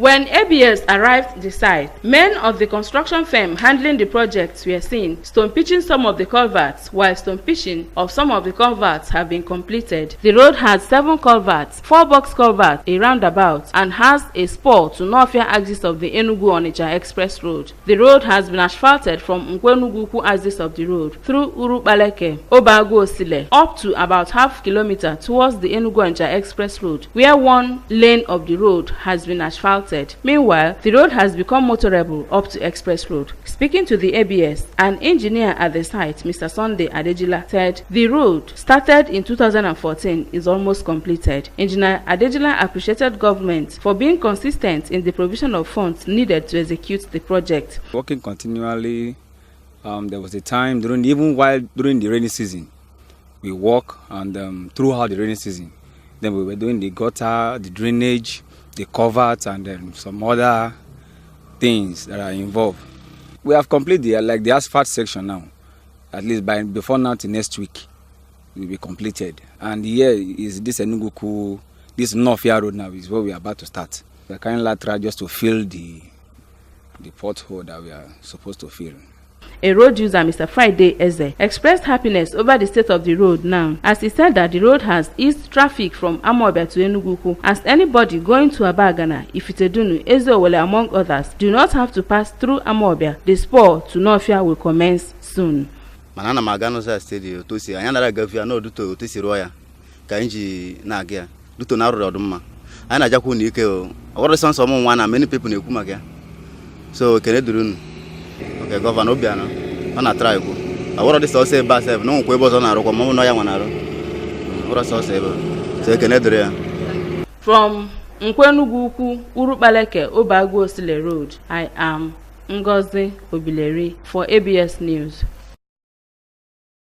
When ABS arrived at the site, men of the construction firm handling the project were seen stone pitching some of the culverts, while stone pitching of some of the culverts have been completed. The road has 7 culverts, 4 box culverts, a roundabout, and has a spur to northern axis of the Enugwu-Onitsha Express Road. The road has been asphalted from Nkwo axis of the road through Urukpaleke, Obago-Osile, up to about half kilometer towards the Enugwu-Onitsha Express Road, where one lane of the road has been asphalted. Meanwhile, the road has become motorable up to Express Road. Speaking to the ABS, an engineer at the site, Mr. Sunday Adejila, said the road, started in 2014, is almost completed. Engineer Adejila appreciated government for being consistent in the provision of funds needed to execute the project. Working continually, there was a time during the rainy season, we work and throughout the rainy season. Then we were doing the gutter, the drainage, the covert, and then some other things that are involved. We have completed the asphalt section now. At least before now to next week, will be completed. And here is this Enugwu-Ukwu, this North Road now is where we are about to start. We are carrying lateral just to fill the pothole that we are supposed to fill. A road user, Mr. Friday Eze, expressed happiness over the state of the road now, as he said that the road has eased traffic from Anambra to Enugwu-Ukwu, as anybody going to Abagana, Ifitedunu, Ezeowele, among others, do not have to pass through Anambra. The spur to Northia will commence soon. Manana magano sa stadium to si anyara gafia no duto to si roya ka inji na agia duto na road odumma ana jakwu ni ike o woro san so mo na many people na ekwu maka so kene durun. Okay, Governor Obiano, on a try. I want to say bass, no quibbles on our Rocomo, no Yamanaro. What a sauce ever. Take an edria. From Nkwo-Ukwu, Urukpaleke, Obago-Osile Road, I am Ngozi Obileri for ABS News.